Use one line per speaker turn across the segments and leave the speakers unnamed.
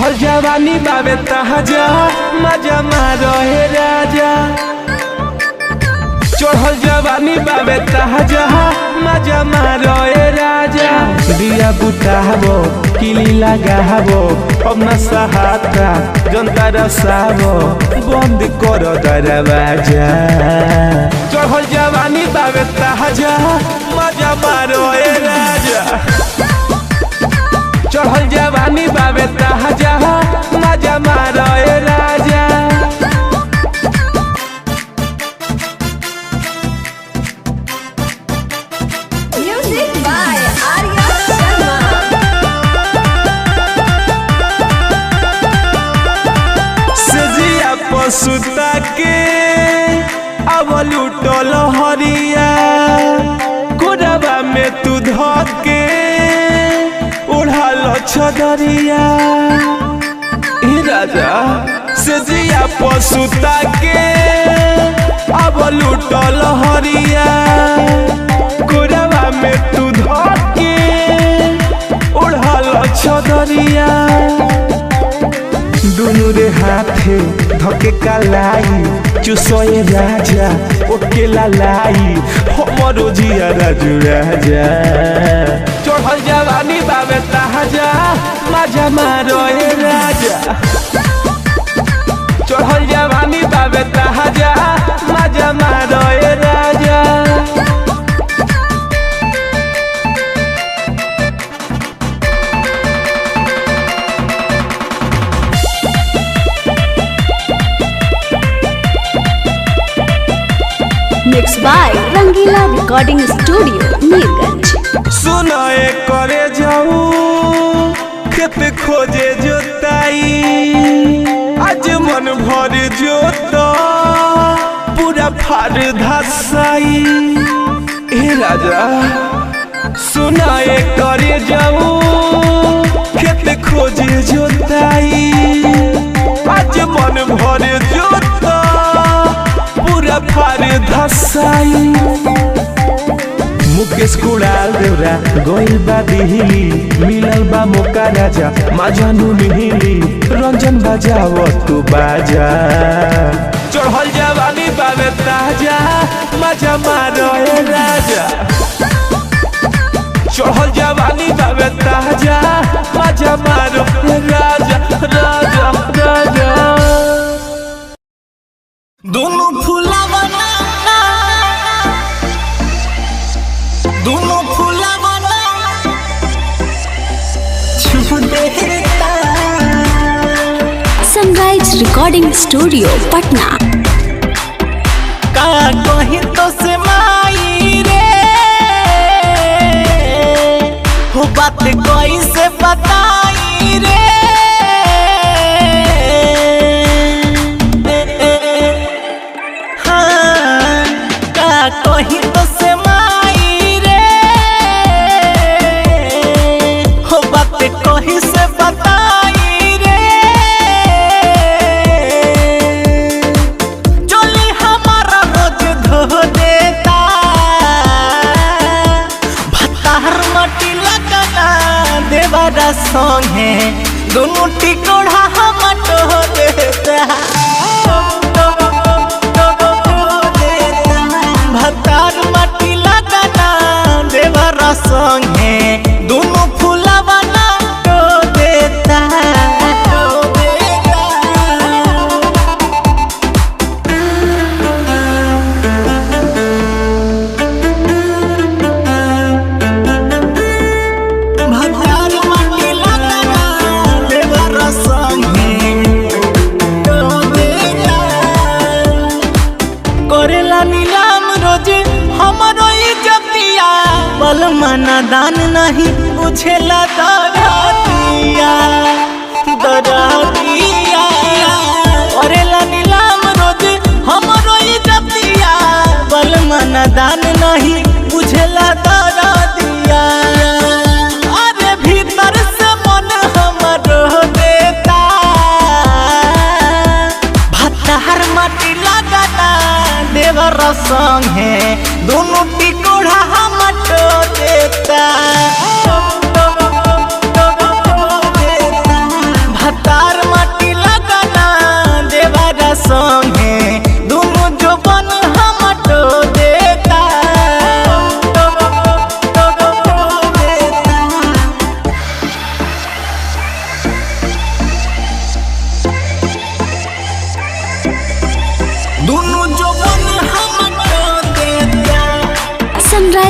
चढ़ल जवानी बाबे ताजा मजा मारो हे राजा। चढ़ल जवानी बाबे ताजा मजा मारो हे राजा। दिया बुताबो किली लगाबो अब न सहाता जनता रसाबो बंद करो दरवाजा। चढ़ल जवानी बाबे ताजा मजा मारो हे राजा। चढ़ल जवानी बाबे ताजा मजा मारो हे राजा।
Music by Arya Sharma।
सजिया पसुता के अब लुटल हरिया कोडबा में तू धके उड़ाल छदरिया। राजा सजिया पसुता के अब लुटल हरिया कोडबा में तू धके उड़ाल छदरिया। दुनु रे हाथे धके कालाई चुसोए राजा ओके लालाई हमरो जिया राजू राजा। चढ़ल जवानी बाबे ताजा मजा मारो हे राजा। चढ़ल जवानी बाबे ताजा मजा मारो हे राजा।
Mixed by Rangila Recording Studio, Neerganj।
सुनाए करे जाऊ खेत खोजे जोताई आज मन भर जोता पूरा फार धसाई। हे राजा सुनाए करे जाऊ खेत खोजे जोताई आज मन भर जोता पूरा फार धसाई। मुकेश कुड़ाल देवरा गोइल बा दिहिली मिलल बा मोका राजा माजानु मिहिली रंजन बजाव तू बाजा। चढ़ल जवानी बाबे ताजा मजा मारो हे राजा। चढ़ल जवानी बाबे ताजा मजा मारो हे राजा राजा राजा।
दोनों फूला बना दोनों फूला बना छू देता।
Sunrise Recording Studio, Patna।
का कहीं तो से माई रे हो बात कोई से बताई रे। हाँ का कहीं तो से माई रे हो बात कोई से बताई रे। चोली हमारा रोज धो देता भतार मटी लगना देवारा संगे दोनों टिकोड़ा हम टो देता। भतार मटी लगना देवारा संगे दोनों फूलवा ना टो देता। भतार मटी लगना देवारा संगे टो देता। करेला नीलाम रोज हमरो इज्जतिया बल मना दान नहीं बुझेला दरदिया दरदिया। करेला नीलाम रोज हमरो इज्जतिया बल मना दान नहीं बुझेला दरदिया। अरे भीतर से मन हमरो देता भतार माटी लगना देवर संगे दोनों टिकोड़ा हम टो देता।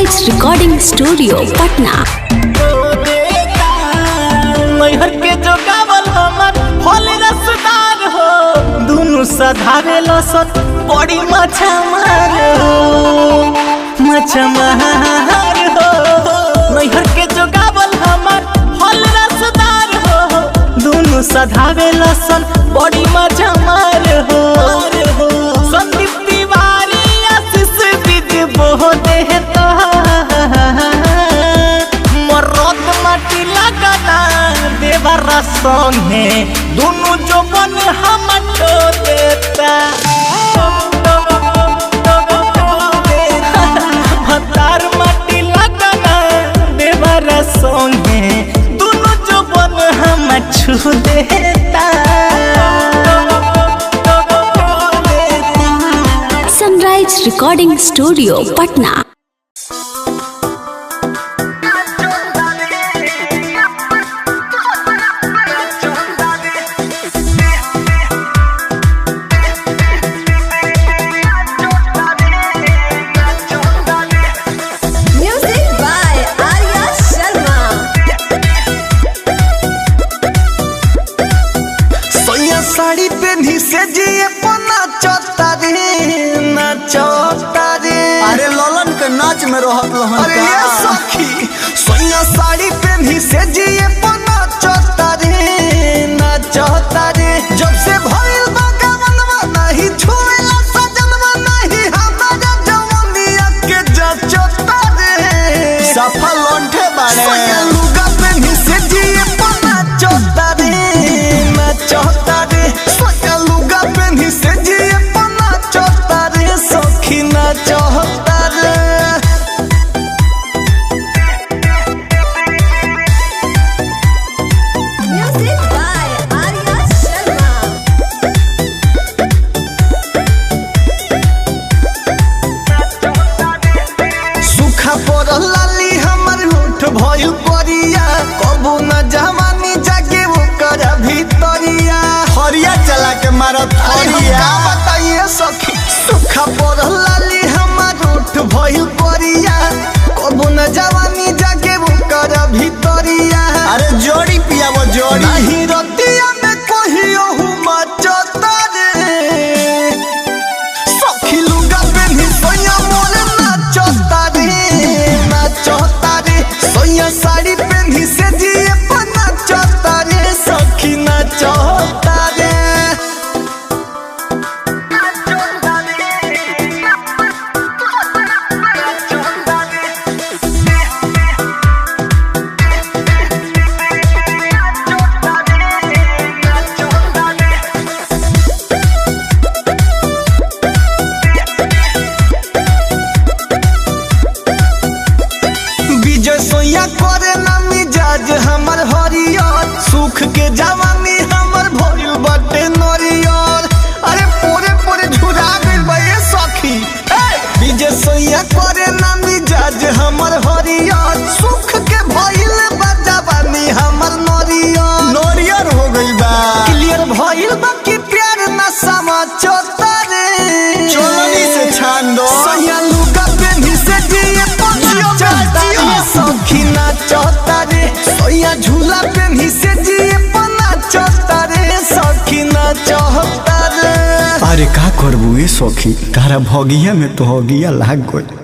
Sunrise recording studio Patna.
नैहर के जो गावल हमर फल रसदार हो दुनु सधारे लसत बड़ी मछा मार हो नैहर के जो गावल हमर फल रसदार हो दुनु सधारे लसन बड़ी मछा मार हो संदीप तिवारी आशीष बीज बोह देता मरद माटी लगाना देवरा संगे दोनों जो बन हम देता भतार माटी लगाना देवरा संगे दोनों जो बन हम छू देता।
Sunrise recording studio Patna.
Sari पहनी से जिए पना चौता रे
अरे ललन के नाच में रहत लहन
अरे ये सखी सोया साड़ी पहनी से जिए पना चौता रे जब से भइल बगवनवा नहीं छुएला सजनवा नहीं हमारा जवनिया के जचता रे
सफल लंठे बाड़े
सोया लुगा पहनी से जिए पना चौता रे सोया लुगा पहनी से जिए पना चौता रे सखी ना चौता रे। सूखा पड़ल लाली हमर होठ भइल परिया कबू न जवानी जागे वो कर भीतरिया
हरिया चला के मारत हरिया
का बताइए सखी सूखा पड़ल लाली हमर होठ भइल परिया कबू न जवानी जागे वो कर भीतरिया
अरे जोड़ी पिया वो जोड़ी
नहीं रतिया में कहियो हुमा चौता रे सखी लुगा पेन्ही सोया मोरे नाचता रे सोया साड़ी पेन्ही से जिए पना चौता रे सखी नाचता रे। विजय सोया करे ना मिजाज हमर हरियर सुख के जवानी हमर भइल बटे नरियर अरे पूरे पूरे झुरा गइल बा ये सखी विजय सोया करे ना मिजाज हमर हरियर सुख के भइल बा जवानी हमर नरियर
हो गइल बा
क्लियर भइल बा कि प्यार ना समझता रे
चोलनी से छान दो
सोया लुगा पेन्ही से जिए सखी नाचता रे सोया झूला पेन्ही से जिए पना चौता रे सखी नाचता रे।
अरे का करबू ए सखी तारा भगिया में तो हगिया लाग गइल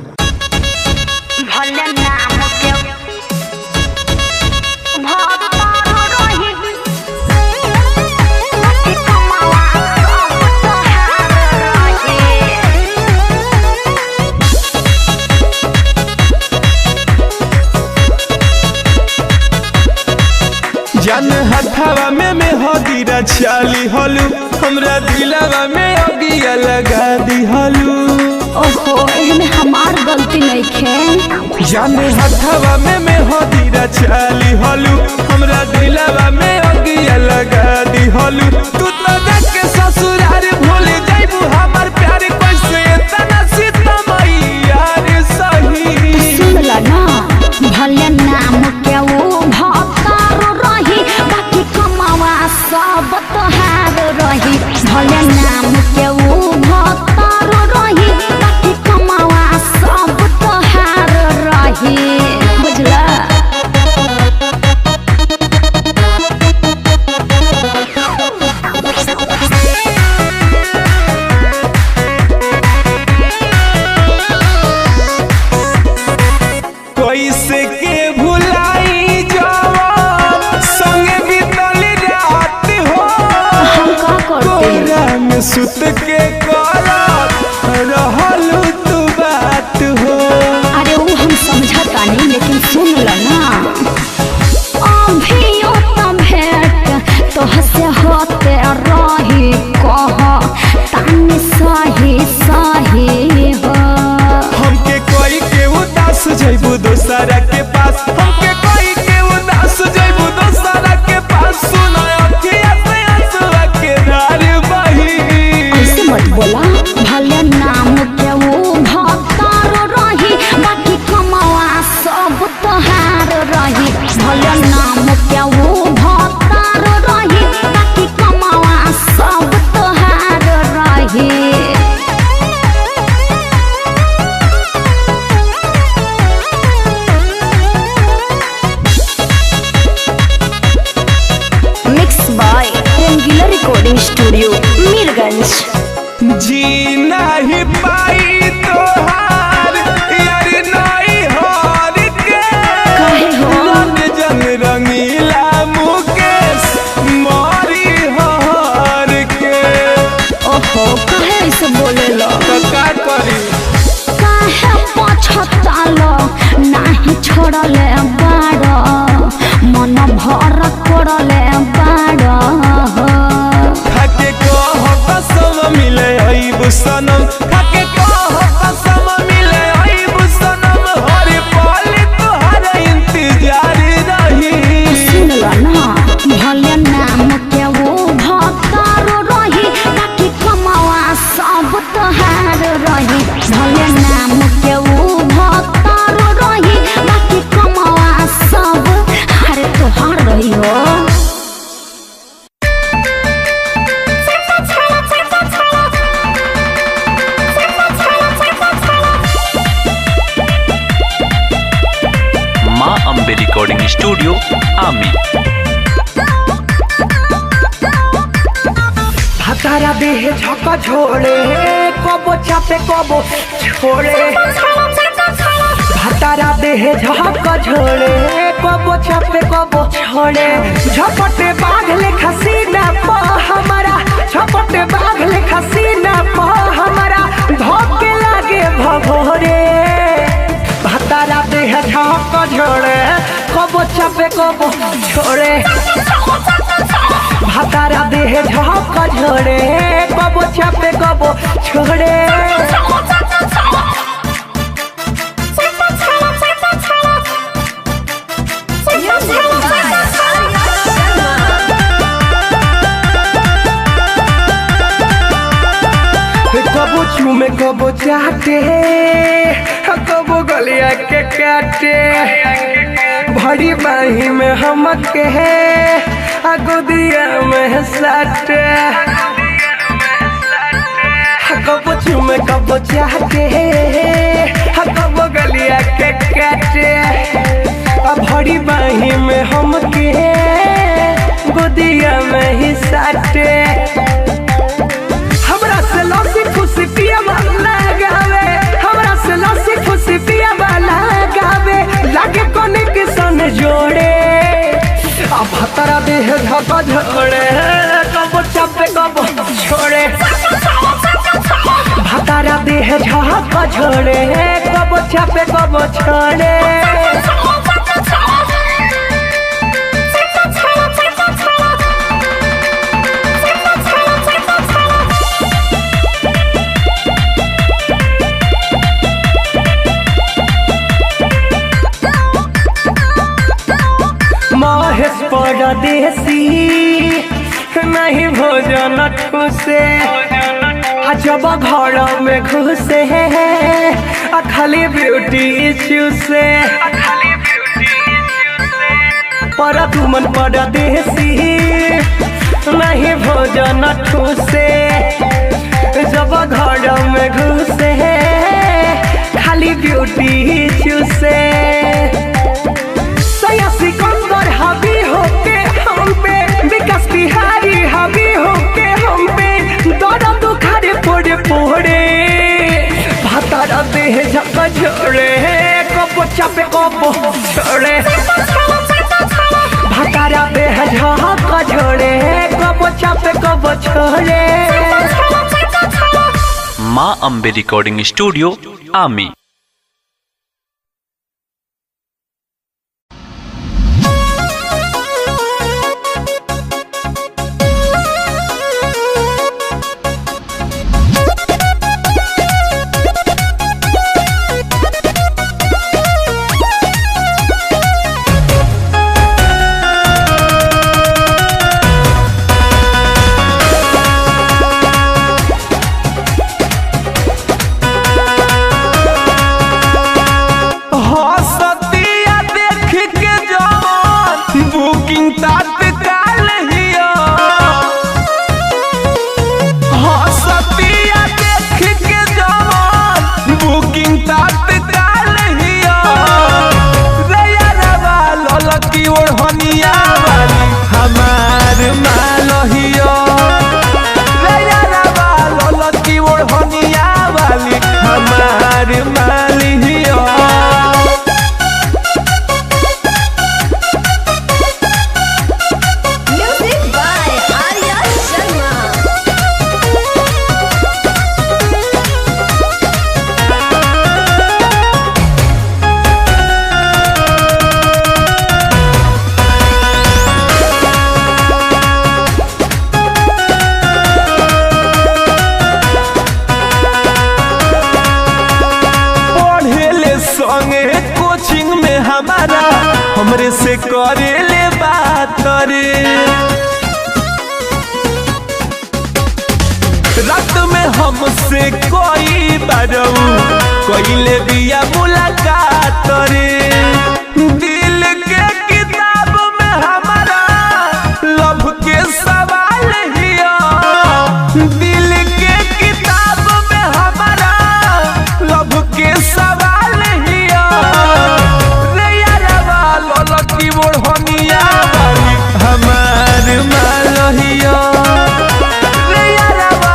जान हथावा में हदीरा चाली हलू हमरा दिलावा में अगिया लगा दी हलू
ओहो एमे हमार गलती नहीं खे।
जान हथावा में हदीरा चाली हलू हमरा दिलावा में अगिया लगा दी हलू तू तो जाके ससुराल भूल जाइबू हमर प्यार कैसे इतना सीतमई यार सही
सुनला ना भले नाम के वो भक्तार रही बाकी कमावा सब तोहार रही भले नाम के वो भक्तार रही बाकी कमावा सब तोहार रही।
सुत के करत रहलू तू बात हो।
अरे वो हम समझता नहीं, लेकिन सुन लो ना, अभियो त भेंट तोहसे होते रही, कह तानी सही सही हो।
हमके कोई के उदास जइबू दोसरा के पास, हमके कोई के उदास जइबू दोसरा के पास। सुना अखिया से आंसुआ के धार बही।
ऐसे मत बोला, भले नाम के वो भक्तार रही, बाकी कमावा सब तोहार रही। भले नाम के वो भक्तार रही, बाकी कमावा सब तोहार रही। Mix by Rangila recording studio Mirganj.
जी नहीं पाई तोहार यार नहीं हार के।
काहे हो?
रंग जंग रंगीला मुकेश मारी हार के।
ओहो, काहे ऐसे बोलेला?
तो का करी?
काहे पछतालो नाही छोड़ले बाड़, मन भर कोड़ले बाड़।
खाके कह कसम मिले अइबू सनम, खाके कह कसम मिले अइबू सनम। हर पल तोहर इंतजार रही।
सुन लो ना, भले नाम के वो भक्तार रही, बाकी कमावा सब तोहार रही। भले नाम के वो भक्तार रही, बाकी कमावा सब अरे तोहार रही हो।
माँ अम्बे रिकॉर्डिंग स्टूडियो आमी।
हतारा देह झका झोड़े, कबो चापे कबो छोड़े। हतारा देह झका झोड़े, कबो चापे कबो छोड़े। झपटे बाघ लेखा सीना प हमारा, झपटे बाघ लेखा सीना प हमारा धोके लागे भभोरे। हतारा देह झका झोड़े, कबो चापे कबो छोड़े। हतारा देह झका झोड़े, कबो चापे कबो छोड़े। कबो चूमे कबो चाटे, कबो गलिया के काटे। भरी बाही में हमके गोदिया में साटे। कबो चूमे कबो चाटे, कबो गलिया के काटे। भरी बाही में हमके गोदिया में ही साटे। हमरा से लसी खुशी पिया वाला गावे, हमरा से लसी खुशी पिया वाला गावे। लागे कोने के सन जोड़े। अब हतारा देह झका झोड़े, कबो चापे कबो छोड़े। हतारा देह झका झोड़े, कबो चापे कबो छोड़े। महेश परदेसी नहीं भोजन ठूसे। जब घर में घुसे खाली ब्यूटी चूसे। पर तुमन परदेसी नहीं भोजन ठूसे। जब घर में घुसे खाली ब्यूटी चूसे। सिकंदर हावी होके हम पे, विकास बिहारी हावी होके हम पे। दर्द दुखारे पोड़े पोड़े। भातारा देह झका झोड़े, कबो चापे कबो छोड़े। भातारा देह झका झोड़े, कबो चापे कबो छोड़े।
माँ अम्बे रिकॉर्डिंग स्टूडियो आमी।
हमरे से करे ले बात रे, रात में हमसे कोई बारऊ कोई बिया मुलाकात रे। दिल के किताब में हमारा लव के सवाल हिया, दिल के किताब में हमारा लव के सवाल हिया। लकी मोरहनिया वाली हमार मालहिया, रे यारवा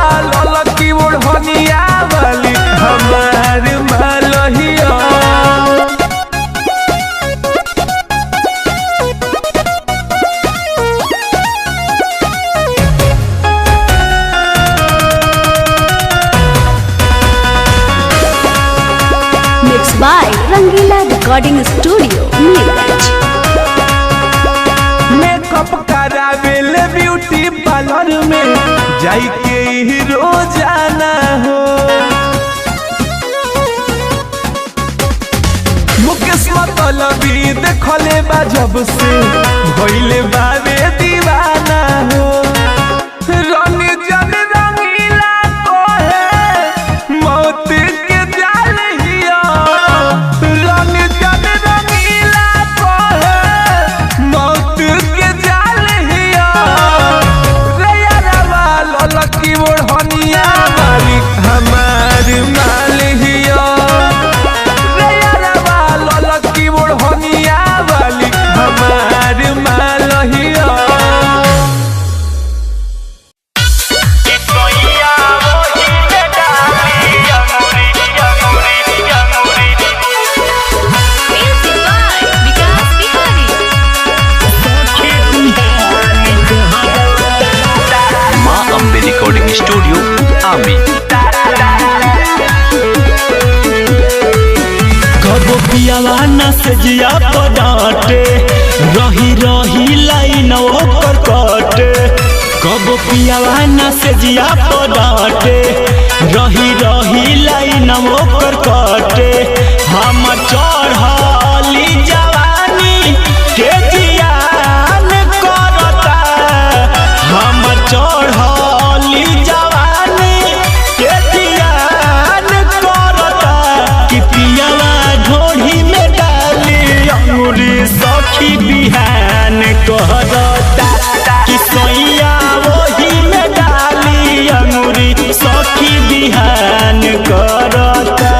लकी मोरहनिया वाली हमार मालहिया।
Mix by Rangila recording studio Nilganj.
Makeup करावेले ब्यूटी पार्लर में जाई के ही रोजाना हो। मुकेश मतलबी देखले बा जब से भइले बावे दीवाना हो। रंग जन रंगीला कोहे मौत के जाल हिया, रंग जन रंगीला कोहे मौत के जाल हिया। रे यारवा लकी मोरहनिया वाली हमार माल हिया, रे यारवा लकी मोरहनिया वाली हमार माल हिया।
माँ अम्बे रिकॉर्डिंग स्टूडियो आमी।
कबो पियावा न से जिया पडाटे, रही रही लाइन ओकर कटे। कबो पियावा न से जिया पडाटे, रही रही लाइन ओकर कटे। हम चढ़ली जवानी के जियान करता, हम चढ़ली जवानी के जियान करता। कि पियावा ढोढ़ी में डाली अंगुरी सखी बिहान कहता। कि सोइया वही में डाली अंगुरी सखी बिहान करता।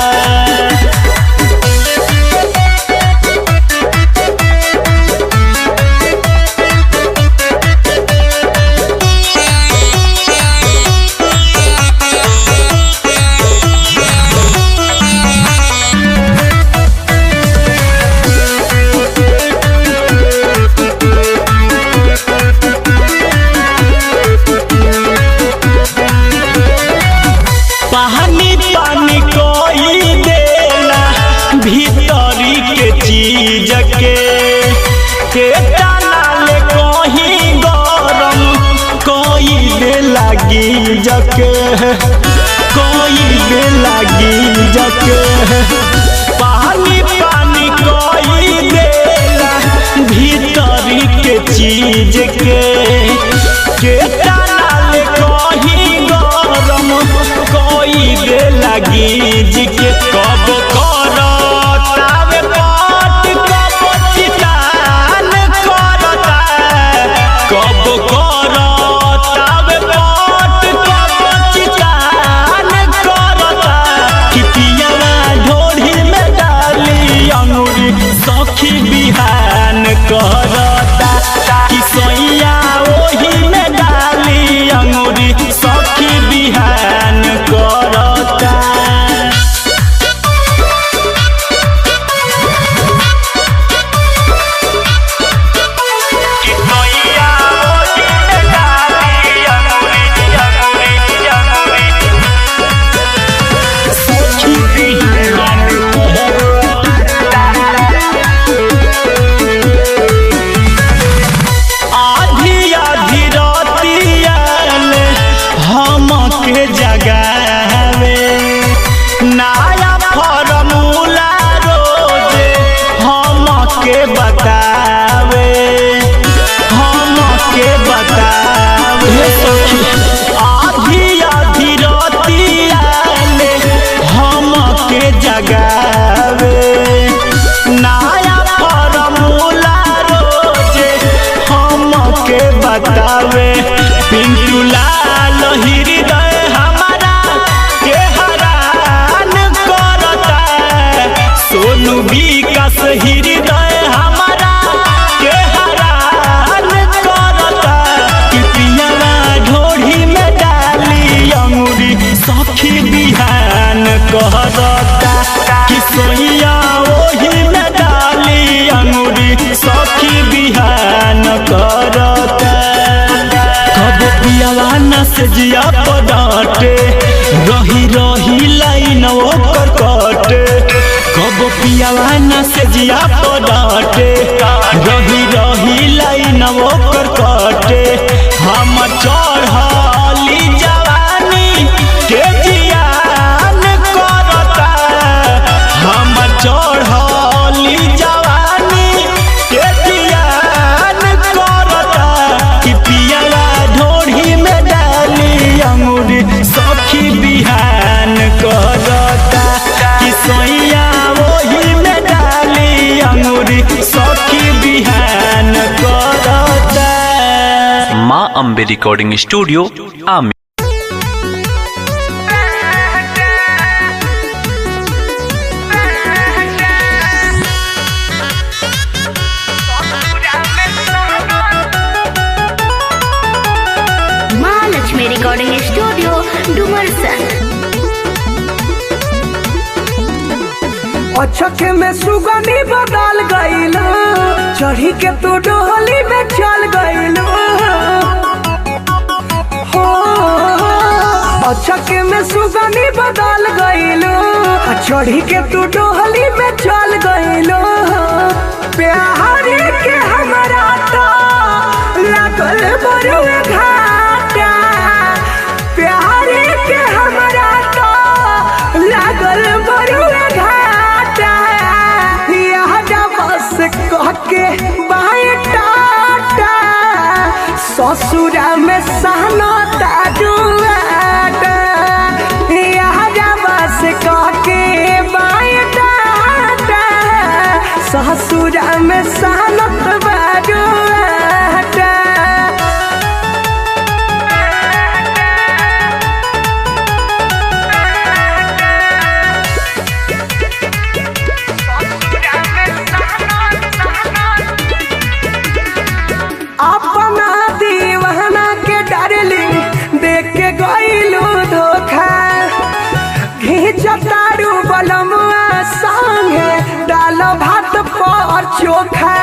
जाके कोई बे लगी जाके पानी पानी कोई देला भीतरी के चीज के डाल कहीं गरम कोई बे लगी जिके कब करो तावे पाट कब चितान करता कब करो तावे पाट कब चितान करता कि पियावा ढोढ़ी में डाली अंगूरी सखी बिहान करता कि सोइया ओही में डाली अंगूरी सखी बिहान करता जगावे नया फॉर्मूला रोज हमके बतावे आधी आधी रातिया ले हमके जगावे नया फॉर्मूला रोज हमके बतावे पिंटू लाल हृदय सोनू विकास हृदय हमारा के हरान करता कि पियावा ढोढ़ी में डाली अंगूरी सखी बिहान करता कि सोइया ओही में डाली अंगूरी सखी बिहान करता कब पियावा न से जिया पदाटे रही रही लाइन ओकर कटे कब पियावा न से जिया पदाटे रही रही लाइन ओकर कटे हम चढ़ली जवानी के जियान करता हम चढ़ली जवानी के जियान करता कि पियावा ढोढ़ी में डाली अंगूरी सखी बिहान करता कि सोइया ओही में डाली अंगूरी सखी बिहान करता।
माँ अम्बे रिकॉर्डिंग स्टूडियो आमी।
माँ लक्ष्मी रिकॉर्डिंग स्टूडियो डुमरसन।
अचके में सुगनी बदल गईल चढ़ी के तू डोहली में चल गईल हो अचके में सुगनी बदल गईल चढ़ी के तू डोहली में चल गईल प्यार के हमारा तो लागल बरुए घाटा प्यार के हमारा तो लागल बरुए घाटा बस कह के बाएं टाटा ससुरा में सहना ताजुआटा बस कह के बाएं टाटा ससुरा में सहना बाजुआटा अपना दीवाना के डार्लिंग देख के गइलू धोखा घिंचतारू बलमुआ संगे डाल भात पर चोखा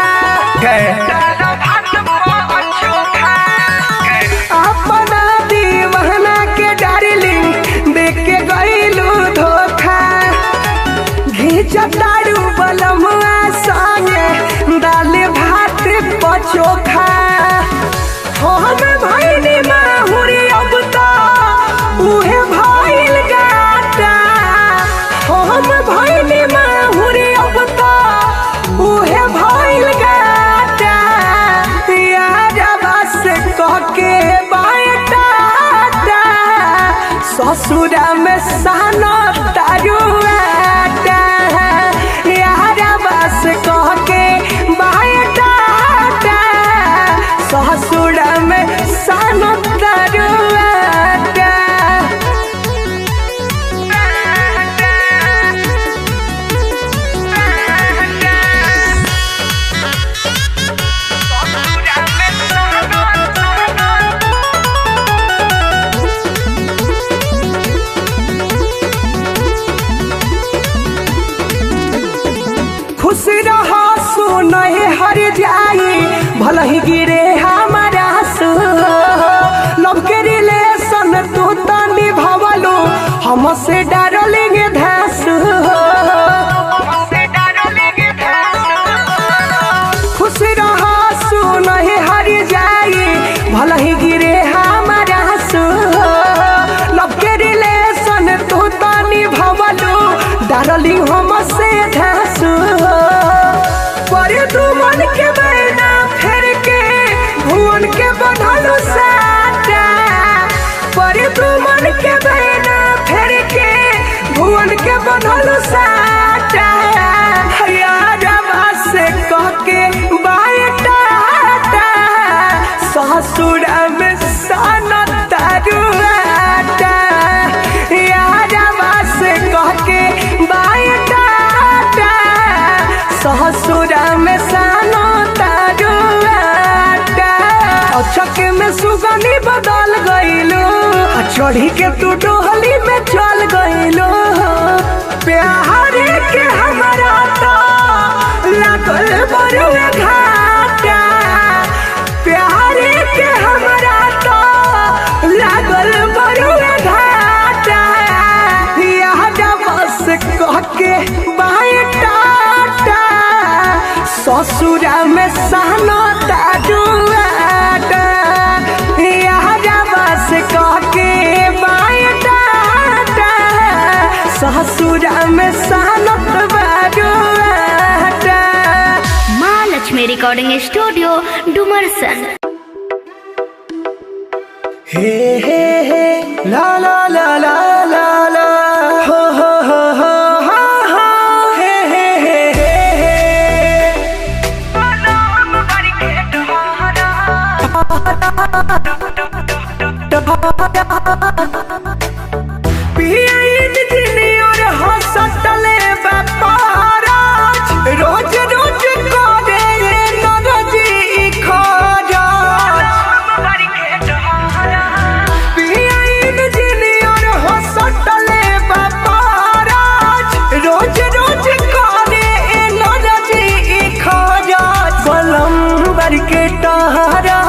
ससुरा में सानो तारुआटा यारा बस कह के बाटा ससुरा में सानो तारुआटा। खुश रहो सुनहे हर जाई भले ही गिरे हमारा सु लव के रिलेशन तू तो निभावलो हमसे डार्लिंग धासु। खुश रहो सुनहे हर जाई भले ही गिरे हमारा सु लव के रिलेशन तू तो निभावलो डार्लिंग हमसे धासु। पर तू मन के बना फेर के भुवन के बनलू साटा पर तू मन के बना फेर के भुवन के बनलू साटा यारा से कह के बाटा ससुरा में साना तारुआटा यारा से कह के बाटा ससुरा में सानो तारुआटा। अचक में सुगनी बदल गईलो चढ़ी के तू डोहली में चल गईलो प्यार के हमारा तो लागल बरुए घाटा प्यार के हमारा तो लागल बरुए घाटा यादा बस कह के बाटा ससुरा में सहना तारुआटा यारा बस कह के बाटा ससुरा में सहना तारुआटा।
माँ लक्ष्मी रिकॉर्डिंग स्टूडियो डुमरसन।
हे हे हे ला ला ला ला ला ला हो हो हो हो रोज रोज करे नरजी खराज पियाइन जिनियर हसटले बापाराज रोज रोज करे नरजी खराज बलम बर के टहरा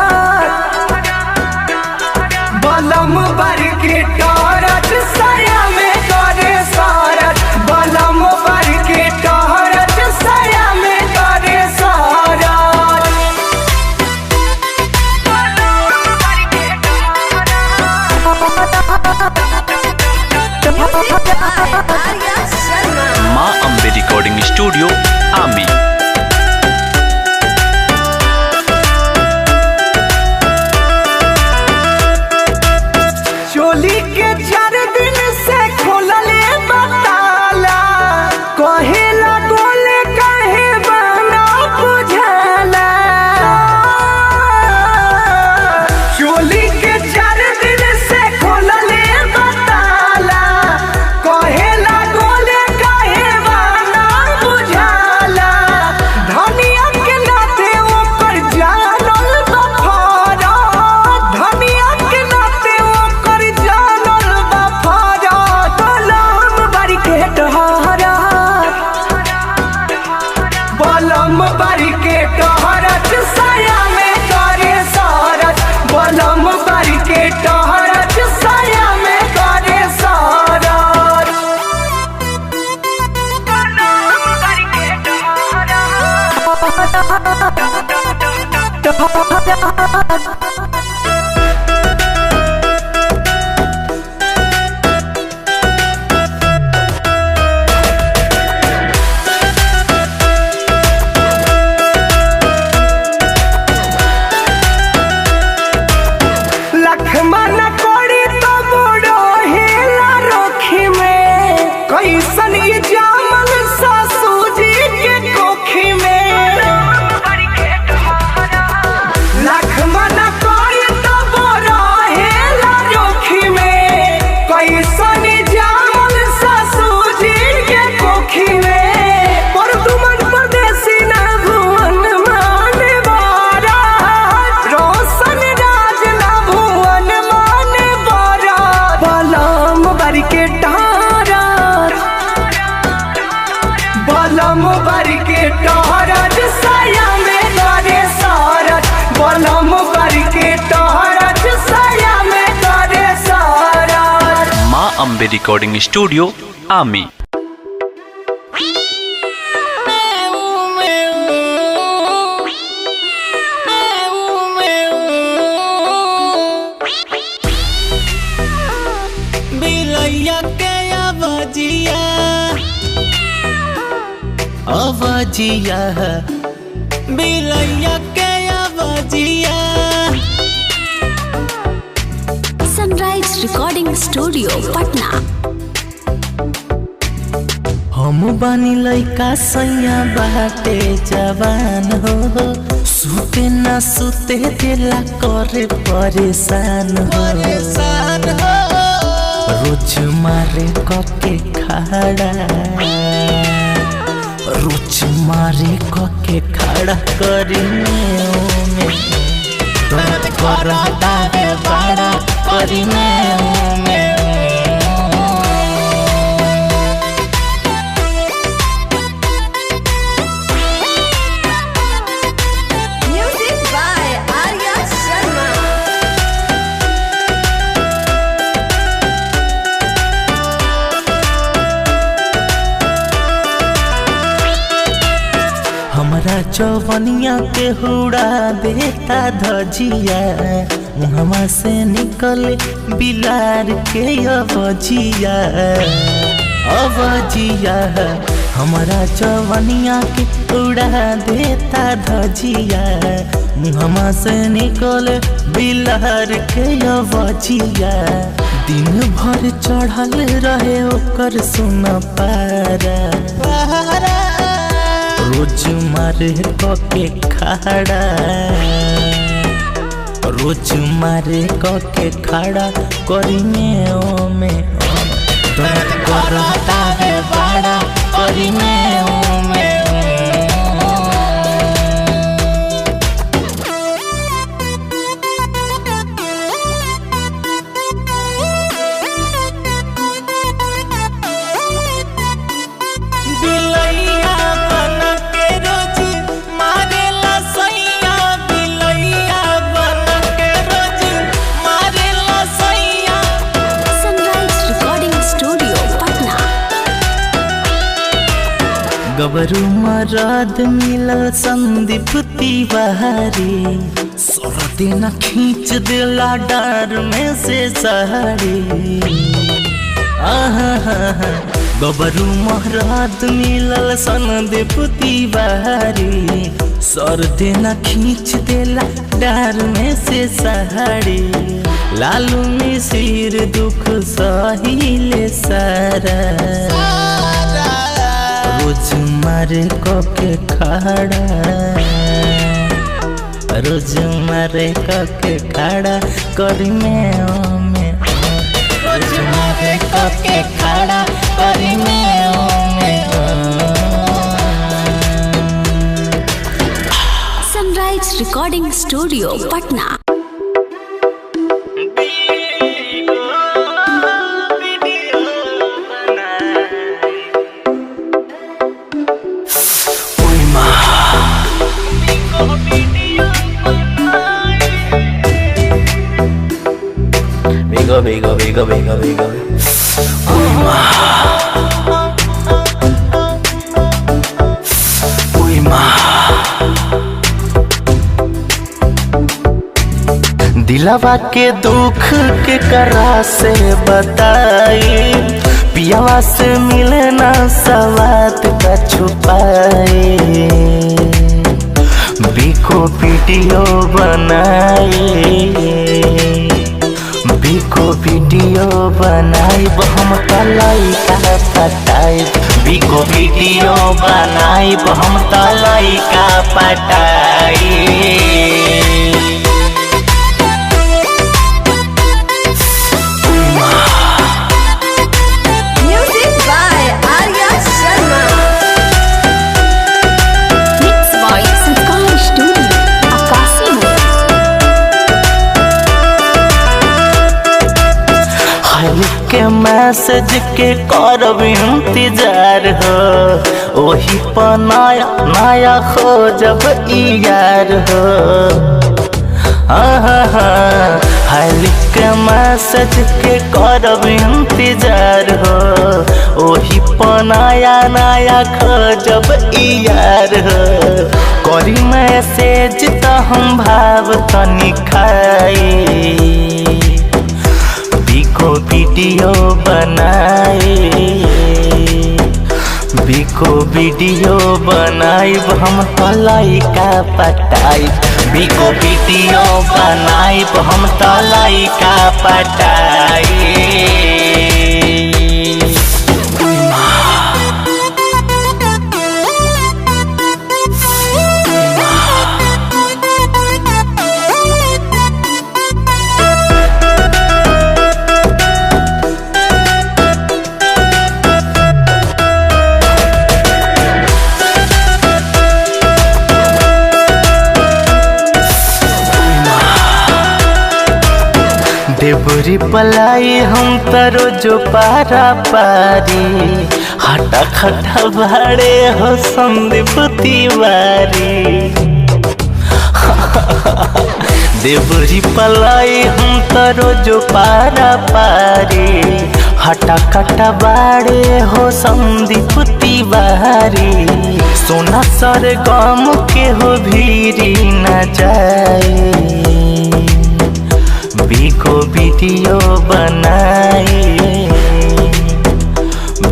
अम्बे रिकॉर्डिंग स्टूडियो आमी।
बिलैया के आवाजिया बिलैया के आवाजिया।
Sunrise recording studio Patna.
हम बानी लइका सैया बाटे जवान हो, सुते ना सुते दिला करे परेशान हो। रोज मारे कके खड़ा, रोज मारे कके खड़ा करी में दर्द करता है बड़ा करी में। हमरा चौवनिया के हुड़ा देता धजिया, मुहवा से निकल बिलार के अवजिया। हमरा चौवनिया के उड़ा देता धजिया, मुहवा से निकल बिलार के अवजिया। दिन भर चढ़ल रहे ओकर सुन पारा, रोज मारे कके खड़ा, रोज मारे कके खड़ा करी में दर्द करता है बड़ा करी में। गबरू मराद मिलल संदीप तिवारी, सोरते न खींच दिला डार में से सहारी। गबरू महाराज मिलल संदीप तिवारी, सोरते न खींच दिला डार में से सहारी। लालू मिसिर दुख सहिले सारा, रोज मारे कके खड़ा, रोज मारे कके खड़ा करी में रोज मारे कके खड़ा करी में।
Sunrise recording studio Patna.
Bigo. दिलवा के दुख के करा से बताई, पियावा से मिलना सवात का छुपाए। बिको वीडियो बनाई हम तलाई का पटाई, बिको वीडियो बनाई हम तलाई का पटाई। मैसेज के करब इंतजार हो, वही पर नया हो जब यार हो। हाल के मैसेज के करब इंतजार हो ओही पर नया नया खोजब यार हो करी मैसेज तो हम भाव तनी खाई बिको वीडियो बनाइब हम तो लइका पटाइब बिको वीडियो बनाइब हम तो लइका पटाइब देवरी पलाई हम तरो जो पारा पारी हटा खटा भाड़े हो संदीप तिवारी देवरी पलाई हम तरो जो पारा पारी हटा खटा बाड़े हो संदीप तिवारी सोना सर गम के हो भीरी न जाए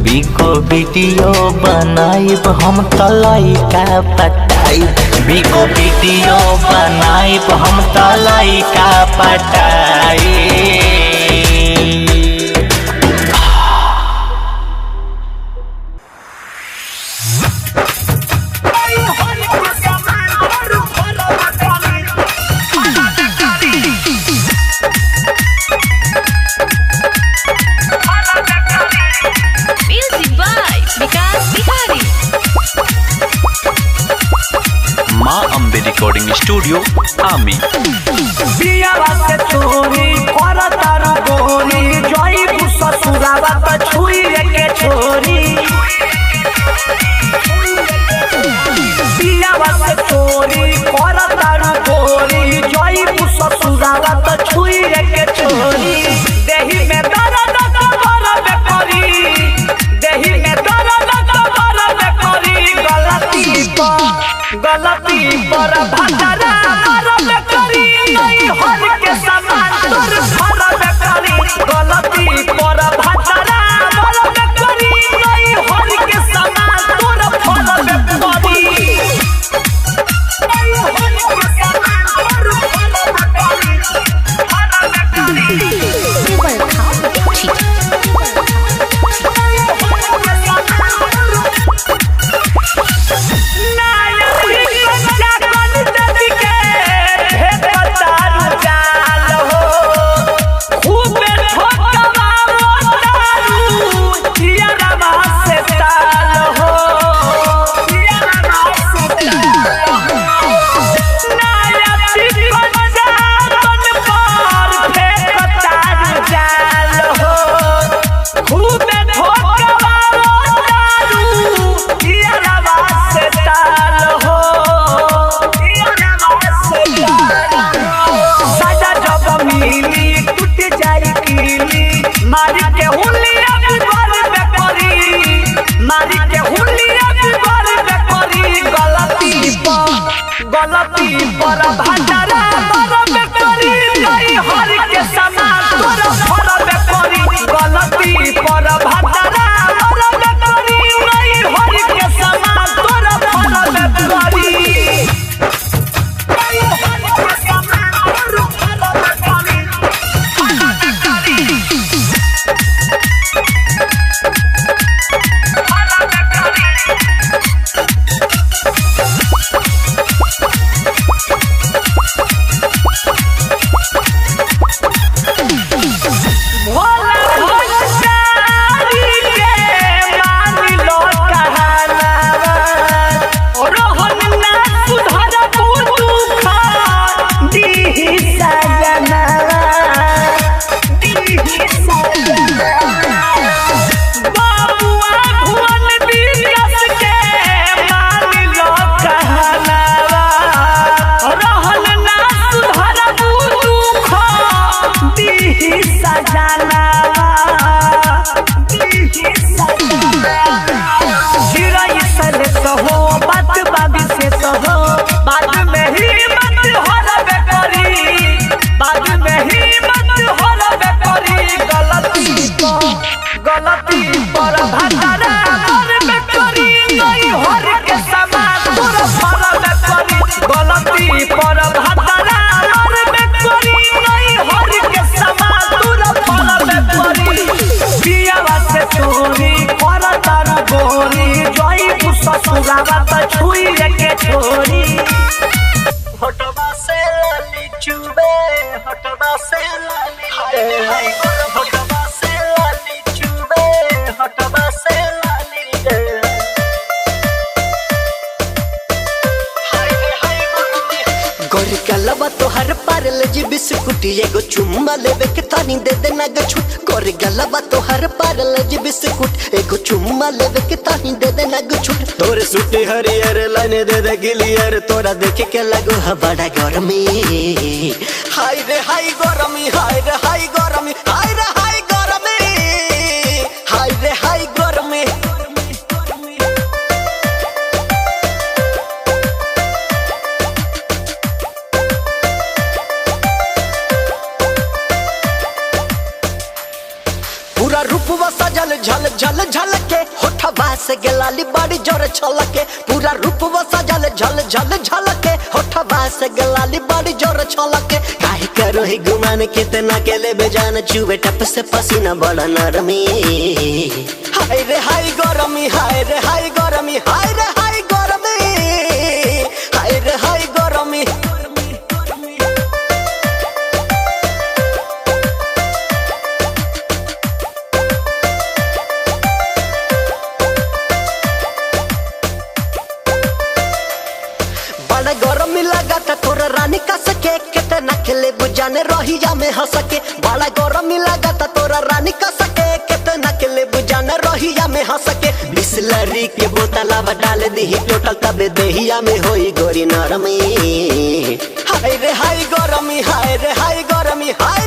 बिको वीडियो बनाइब हम तो लइका पटाइब बिको वीडियो बनाइब हम तो लइका पटाइब
माँ अम्बे रिकॉर्डिंग स्टूडियो आमी
बियावा से चोरी करतारू गोरी जई ससुरावा त छुई के छोरी बियावा से चोरी करतारू गोरी जई ससुरावा त छुई के छोरी देही में दर्द कबर में करी देही में दर्द कबर में करी गलती पर भटरा मरब करी नहीं हर के समान तोर भरब करी गलती पर भटरा मरब करी नहीं हर के समान तोर भरब करी गलती पर भटरा मरब करी नहीं हर के समान तोर भरब करी गलती पर भटरा मरब करी नहीं हर के समान तोर भरब करी हिम्मत होला करी गलती पर भटरा मरबे करी नहीं हर के समान तोर फरबे करी गलती पर भटरा मरबे करी नहीं हर के समान तोर फरबे करी पियावा से तोरी पर तार गोरी जई ससुरावा त छुई के छोरी हटवा से लाली चुबे हटवा से लाली हाय हटवा से लाली चुबे हटवा से लाली
गोरी गलबा तोहर पारल जी बिस्कुट एगो चुम्मा लेवे के तानी दे देना गछुट गोरी गलबा तोहर पारल जी बिस्कुट एगो चुम्मा लेवे के तानी दे देना गछुट तोरे सूटी हरियर लाने दे दे गिलियर तोरा देखे के लगो ह बड़ा गरमी हाय रे हाय गरमी हाय रे हाय गरमी हाय रे हाय गरमी हाय रे हाय गरमी पूरा रूपवा सजल झल झल झल के होठवा से गलाली बड़ी जोर छलके पूरा रूपवा सजल झल झल झल के होठवा से गलाली बड़ी जोर छलके काहे करो ही गुमान कितना के ले बेजान चुबे टप से पसीना बड़ा नरमी हाय रे हाय गरमी हाय रे हाय गरमी हाय रे हाय गरमी हाय रे हाय गरमी बड़ा गरमी लगा था तोरा रानी का सके कितना खेले बुझाने रहिया में हंसके बड़ा गरमी लगा था तोरा रानी का सके कितना खेले बुझाने रहिया में हंसके बिस्लरी के बोतला डाल दी टोटल तबे देहिया में होई गोरी नरमी हाय रे हाय गरमी हाय रे हाय गरमी हाय